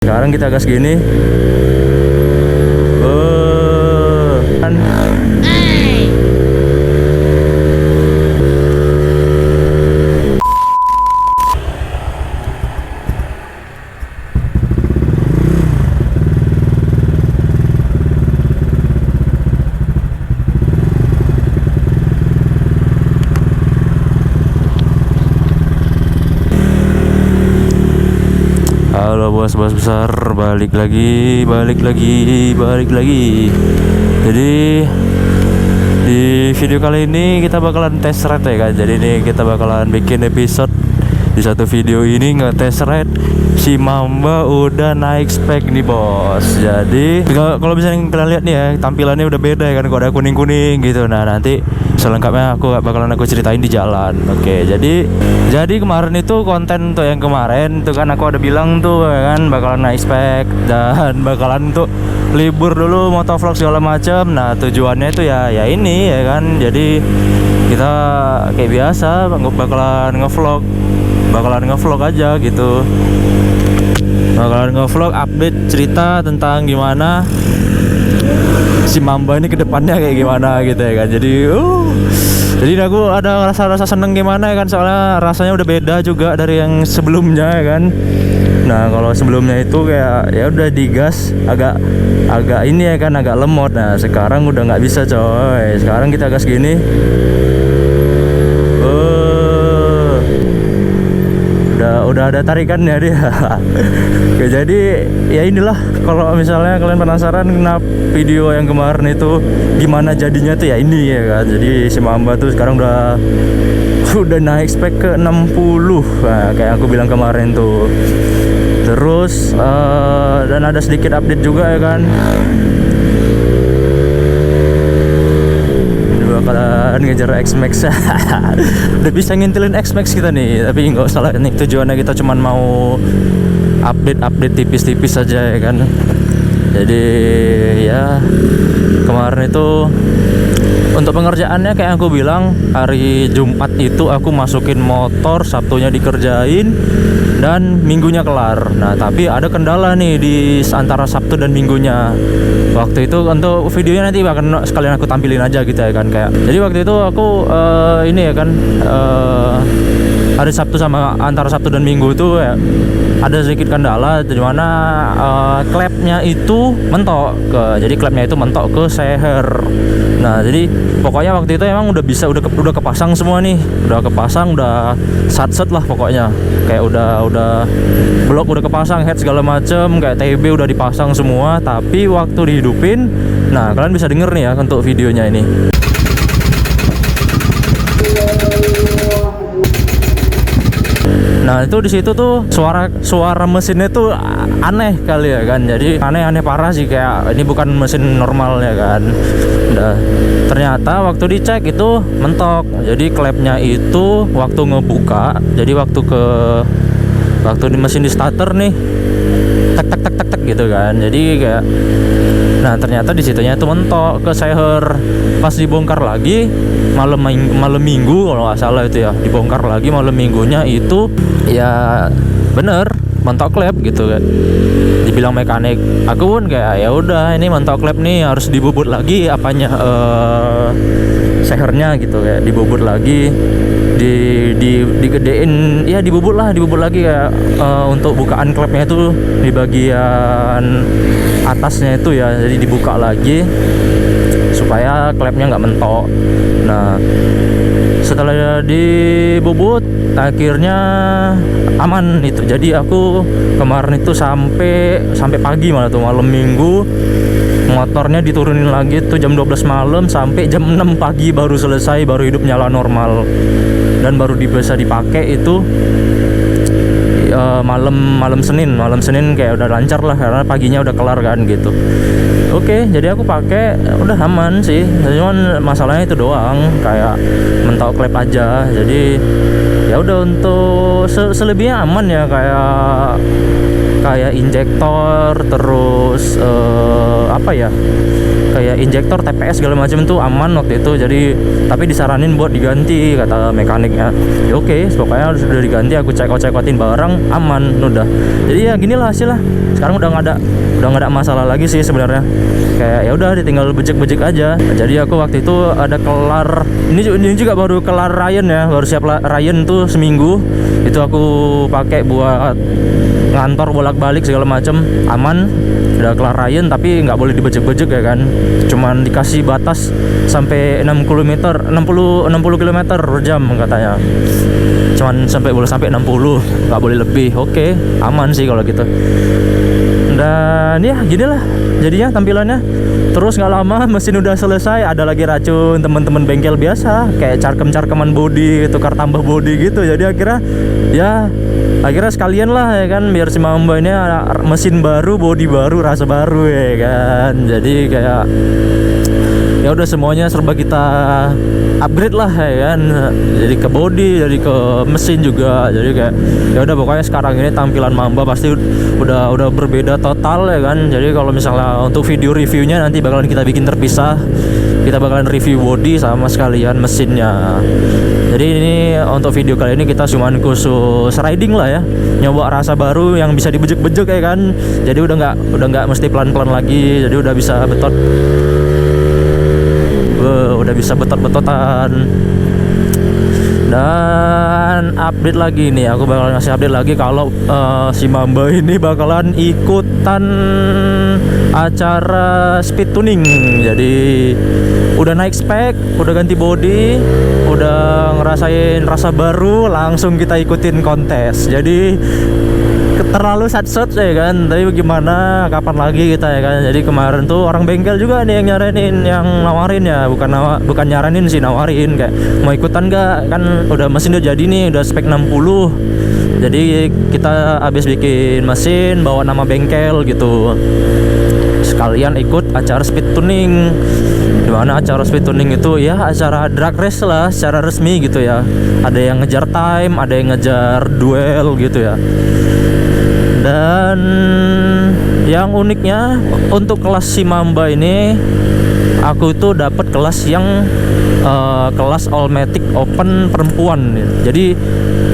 Sekarang kita gas gini. Kan. Halo bos besar, balik lagi. Jadi di video kali ini kita bakalan test ride ya kan. Jadi ini kita bakalan bikin episode di satu video ini nge-test ride si Mamba udah naik spek nih bos. Jadi kalau misalnya kalian lihat nih ya, tampilannya udah beda ya kan, kok ada kuning-kuning gitu. Nah nanti selengkapnya aku ceritain di jalan. Oke, jadi kemarin itu konten tuh yang kemarin tuh kan aku ada bilang tuh ya kan bakalan naik spek dan bakalan tuh libur dulu motovlog segala macam. Nah tujuannya itu ya ini ya kan, jadi kita kayak biasa bakalan ngevlog aja gitu, bakalan ngevlog update cerita tentang gimana si Mamba ini kedepannya kayak gimana gitu ya kan. Jadi aku ada rasa seneng gimana ya kan, soalnya rasanya udah beda juga dari yang sebelumnya ya kan. Nah kalau sebelumnya itu kayak ya udah digas agak ini ya kan, agak lemot. Nah sekarang udah nggak bisa coy, sekarang kita gas gini. Udah ada tarikannya dia. Oke, jadi ya inilah, kalau misalnya kalian penasaran kenapa video yang kemarin itu gimana jadinya tuh ya ini ya kan. Jadi si Mamba tuh sekarang udah naik spek ke 60. Nah, kayak aku bilang kemarin tuh. Terus dan ada sedikit update juga ya kan. Bakalan ngejar X-Max. Udah bisa ngintilin X-Max kita nih, tapi nggak salah nih, tujuannya kita cuman mau update tipis-tipis saja ya kan. Jadi ya kemarin itu untuk pengerjaannya kayak aku bilang, hari Jumat itu aku masukin motor, Sabtunya dikerjain dan Minggunya kelar. Nah tapi ada kendala nih di antara Sabtu dan Minggunya. Waktu itu untuk videonya nanti akan sekalian aku tampilin aja gitu ya kan, kayak jadi waktu itu aku ini ya kan, hari Sabtu sama antara Sabtu dan Minggu itu ya ada sedikit kendala di mana klepnya itu mentok jadi klepnya itu mentok ke seher. Nah jadi pokoknya waktu itu emang udah kepasang semua nih, udah sat lah pokoknya, kayak udah blok udah kepasang, head segala macem, kayak TB udah dipasang semua. Tapi waktu dihidupin, nah kalian bisa denger nih ya untuk videonya ini. Nah itu di situ tuh suara mesinnya tuh aneh kali ya kan. Jadi aneh parah sih, kayak ini bukan mesin normal ya kan. Nah, ternyata waktu dicek itu mentok. Jadi klepnya itu waktu ngebuka, jadi waktu di mesin di starter nih tek gitu kan. Jadi kayak nah ternyata di situnya itu mentok ke seher. Pas dibongkar lagi malam minggu kalau nggak salah itu ya, dibongkar lagi malam minggunya itu ya bener mentok klep gitu kan. Dibilang mekanik, aku pun kayak ya udah ini mentok klep nih, harus dibubut lagi apanya sehernya gitu, kayak dibubut lagi, digedein ya, dibubut lagi kayak untuk bukaan klepnya itu di bagian atasnya itu ya, jadi dibuka lagi supaya klepnya nggak mentok. Nah setelah dibubut akhirnya aman itu. Jadi aku kemarin itu sampai pagi, malah tuh malam minggu motornya diturunin lagi tuh jam 12 malam sampai jam 6 pagi baru selesai, baru hidup nyala normal dan baru bisa dipakai itu malam Senin kayak udah lancar lah karena paginya udah kelar kan gitu. Oke, jadi aku pakai udah aman sih. Cuman masalahnya itu doang, kayak mentok klep aja. Jadi ya udah, untuk selebihnya aman ya, kayak kayak injektor, terus apa ya, kayak injektor, TPS segala macam tuh aman waktu itu. Jadi tapi disaranin buat diganti kata mekaniknya. Ya oke, pokoknya sudah diganti, aku cekot-cekotin barang, aman udah. Jadi ya ginilah hasilnya. Sekarang udah nggak ada masalah lagi sih sebenarnya. Kayak ya udah ditinggal bejek-bejek aja. Jadi aku waktu itu ada kelar, ini juga baru kelar Ryan ya, baru siap Ryan tuh seminggu. Itu aku pakai buat ngantor bolak-balik segala macam, aman. Udah kelar Ryan tapi nggak boleh dibejek-bejek ya kan. Cuman dikasih batas sampai 60 km per jam katanya. Cuman boleh sampai 60, nggak boleh lebih. Oke, aman sih kalau gitu. Dan ya gini lah jadinya tampilannya. Terus nggak lama mesin udah selesai, ada lagi racun teman-teman bengkel biasa kayak carkeman bodi, tukar tambah bodi gitu. Jadi akhirnya sekalian lah ya kan, biar si Mamba ini mesin baru, bodi baru, rasa baru ya kan. Jadi kayak ya udah semuanya serba kita upgrade lah ya kan. Jadi ke bodi, jadi ke mesin juga. Jadi kayak ya udah pokoknya sekarang ini tampilan Mamba pasti udah berbeda total ya kan. Jadi kalau misalnya untuk video reviewnya nanti bakalan kita bikin terpisah. Kita bakalan review bodi sama sekalian mesinnya. Jadi ini untuk video kali ini kita cuman khusus riding lah ya, nyoba rasa baru yang bisa dibejek-bejek ya kan. Jadi udah nggak mesti pelan-pelan lagi. Jadi udah bisa betot-betotan. Dan update lagi nih, aku bakal ngasih update lagi kalau si Mamba ini bakalan ikutan acara speed tuning. Jadi udah naik spek, udah ganti body, udah ngerasain rasa baru, langsung kita ikutin kontes. Jadi terlalu sat-sat ya kan. Tapi gimana, kapan lagi kita ya kan. Jadi kemarin tuh orang bengkel juga nih yang nawarin ya, bukan nyaranin sih, nawarin kayak mau ikutan gak, kan udah mesin udah jadi nih, udah spek 60. Jadi kita habis bikin mesin bawa nama bengkel gitu, sekalian ikut acara speed tuning. Dimana acara speed tuning itu ya acara drag race lah secara resmi gitu ya. Ada yang ngejar time, ada yang ngejar duel gitu ya. Dan yang uniknya untuk kelas si Mamba ini, aku itu dapat kelas yang kelas All-Matic Open perempuan. Jadi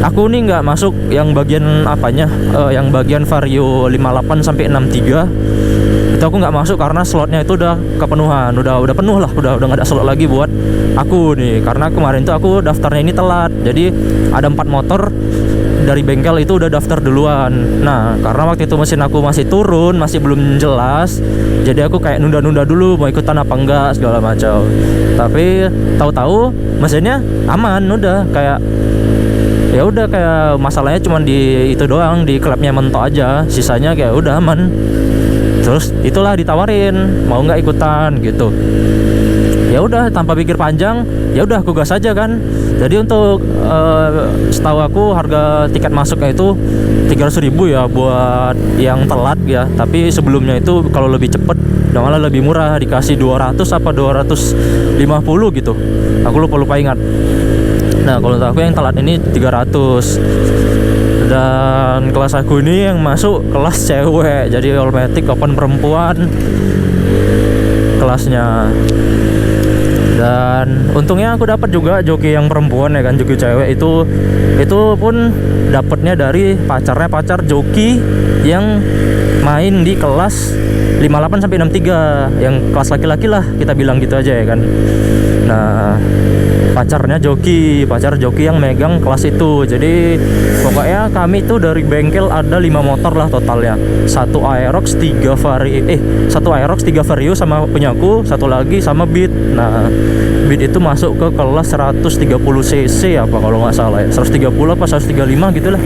aku nih nggak masuk yang bagian apanya, yang bagian Vario 58 sampai 63. Itu aku nggak masuk karena slotnya itu udah kepenuhan, udah penuh lah, udah nggak ada slot lagi buat aku nih. Karena kemarin tuh aku daftarnya ini telat. Jadi ada 4 motor dari bengkel itu udah daftar duluan. Nah, karena waktu itu mesin aku masih turun, masih belum jelas, jadi aku kayak nunda-nunda dulu mau ikutan apa enggak segala macam. Tapi tahu-tahu mesinnya aman, udah kayak ya udah kayak masalahnya cuma di itu doang, di klepnya mentok aja, sisanya kayak udah aman. Terus itulah ditawarin mau nggak ikutan gitu. Ya udah tanpa pikir panjang, ya udah aku gas aja kan. Jadi untuk setahu aku harga tiket masuknya itu 300.000 ya buat yang telat ya. Tapi sebelumnya itu kalau lebih cepet malah lebih murah, dikasih 200 apa 250 gitu. Aku lupa ingat. Nah kalau untuk aku yang telat ini 300. Dan kelas aku ini yang masuk kelas cewek, jadi All-Matic Open perempuan kelasnya. Dan untungnya aku dapat juga joki yang perempuan ya kan, joki cewek itu pun dapatnya dari pacar joki yang main di kelas 58 sampai 63, yang kelas laki-laki lah kita bilang gitu aja ya kan. Nah, pacar joki yang megang kelas itu. Jadi pokoknya kami itu dari bengkel ada 5 motor lah totalnya. 1 Aerox 3 Vario sama punyaku, 1 lagi sama Beat. Nah, Beat itu masuk ke kelas 130 cc apa kalau nggak salah ya. 130 apa 135 gitu lah.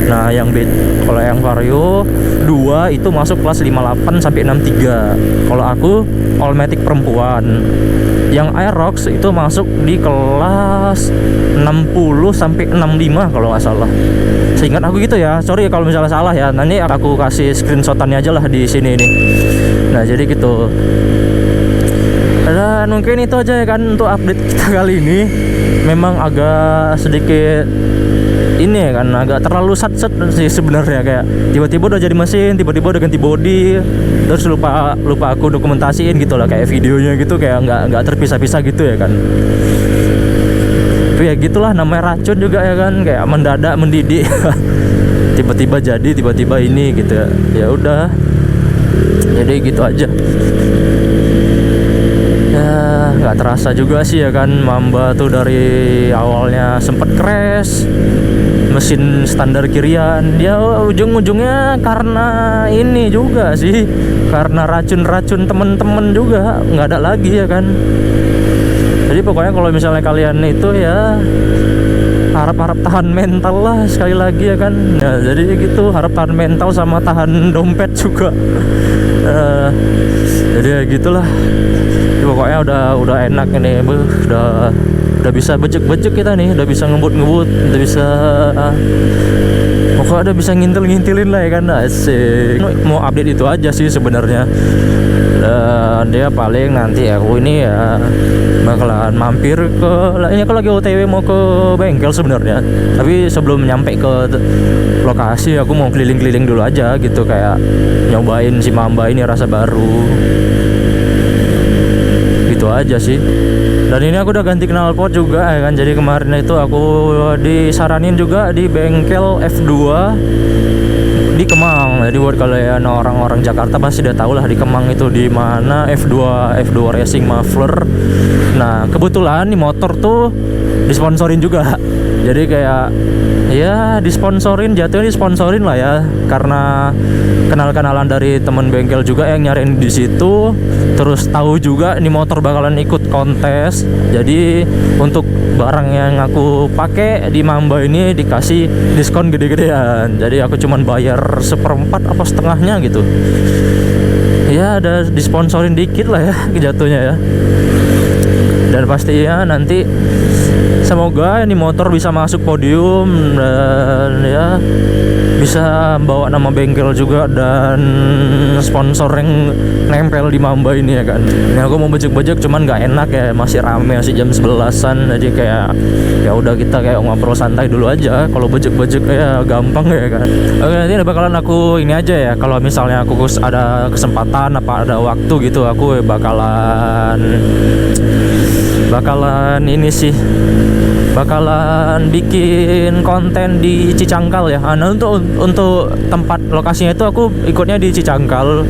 Nah, yang Beat. Kalau yang Vario 2 itu masuk kelas 58 sampai 63. Kalau aku All-Matic perempuan. Yang Aerox itu masuk di kelas 60 sampai 65 kalau nggak salah. Seingat aku gitu ya. Sorry kalau misalnya salah ya. Nanti aku kasih screenshotannya aja lah di sini ini. Nah, jadi gitu. Dan mungkin itu aja ya kan untuk update kita kali ini. Memang agak sedikit ini ya kan, agak terlalu sat-set sih sebenarnya, kayak tiba-tiba udah jadi mesin, tiba-tiba udah ganti body, terus lupa aku dokumentasiin gitu lah, kayak videonya gitu kayak nggak terpisah-pisah gitu ya kan. Tapi ya gitulah, namanya racun juga ya kan, kayak mendadak mendidik. Tiba-tiba jadi, tiba-tiba ini gitu ya. Ya udah, jadi gitu aja. Ya nggak terasa juga sih ya kan, Mamba tuh dari awalnya sempet crash, mesin standar kirian, dia ujung-ujungnya karena ini juga sih, karena racun-racun temen-temen juga nggak ada lagi ya kan. Jadi pokoknya kalau misalnya kalian itu ya harap-harap tahan mental lah sekali lagi ya kan. Ya, jadi gitu, harap tahan mental sama tahan dompet juga. Jadi ya gitulah. Jadi pokoknya udah enak ini, udah bisa bejek-bejek kita nih, udah bisa ngebut-ngebut, udah bisa pokoknya udah bisa ngintil-ngintilin lah ya kan. Asik. Mau update itu aja sih sebenarnya. Dan dia paling nanti aku ini ya bakalan mampir ke, ini aku lagi OTW mau ke bengkel sebenarnya. Tapi sebelum nyampe ke lokasi aku mau keliling-keliling dulu aja gitu, kayak nyobain si Mamba ini rasa baru. Gitu aja sih. Dan ini aku udah ganti knalpot juga ya kan. Jadi kemarin itu aku disaranin juga di bengkel F2 di Kemang. Jadi buat kalian orang-orang Jakarta pasti udah tahu lah di Kemang itu di mana F2 Racing Muffler. Nah, kebetulan nih motor tuh disponsorin juga. Jadi kayak ya disponsorin, jatuhnya disponsorin lah ya, karena kenal-kenalan dari temen bengkel juga yang nyariin di situ. Terus tahu juga ini motor bakalan ikut kontes. Jadi untuk barang yang aku pakai di Mamba ini dikasih diskon gede-gedean. Jadi aku cuman bayar 1/4 apa setengahnya gitu. Ya ada disponsorin dikit lah ya jatuhnya ya. Dan pastinya nanti semoga ini motor bisa masuk podium dan ya bisa bawa nama bengkel juga dan sponsor yang nempel di Mamba ini ya kan. Ini aku mau bejek-bejek cuman nggak enak ya, masih rame, masih jam 11-an. Jadi kayak ya udah kita kayak ngobrol santai dulu aja. Kalau bejek-bejek ya gampang ya kan. Oke, nanti bakalan aku ini aja ya, kalau misalnya aku ada kesempatan apa ada waktu gitu, aku bakalan ini sih, bakalan bikin konten di Cicangkal ya. Nah, untuk tempat lokasinya itu aku ikutnya di Cicangkal,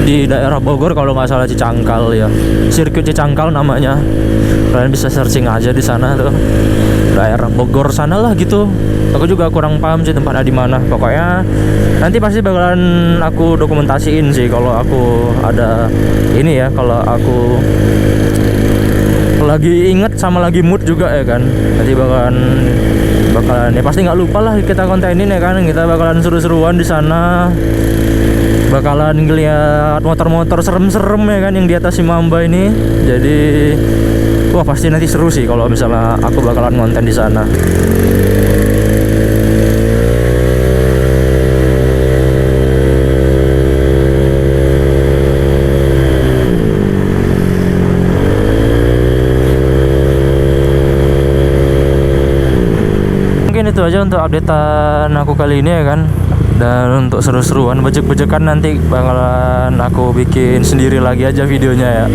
di daerah Bogor kalau nggak salah, Cicangkal ya, sirkuit Cicangkal namanya. Kalian bisa searching aja di sana tuh, daerah Bogor sana lah gitu. Aku juga kurang paham sih tempatnya di mana. Pokoknya nanti pasti bakalan aku dokumentasiin sih kalau aku ada ini ya, kalau aku lagi inget sama lagi mood juga ya kan. Nanti bakalan ya pasti nggak lupa lah kita kontenin ya kan. Kita bakalan seru-seruan di sana, bakalan ngeliat motor-motor serem-serem ya kan yang di atas si Mamba ini. Jadi wah pasti nanti seru sih kalau misalnya aku bakalan konten di sana. Itu aja untuk updatean aku kali ini ya kan. Dan untuk seru-seruan bejek-bejekan nanti bakalan aku bikin sendiri lagi aja videonya ya.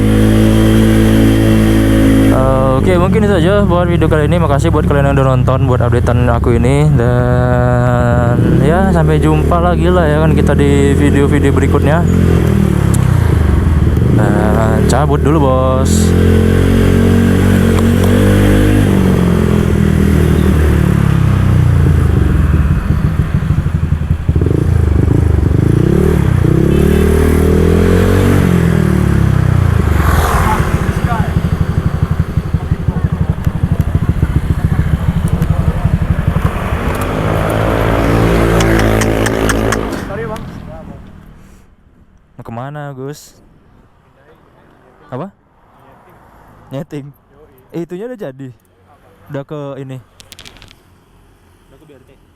Oke, mungkin itu aja buat video kali ini. Makasih buat kalian yang udah nonton buat updatean aku ini. Dan ya sampai jumpa lagi lah ya kan kita di video-video berikutnya. Dan cabut dulu bos. Kemana Gus? Apa? Nyeting. Itunya udah jadi. Udah ke ini. Udah ke BRT.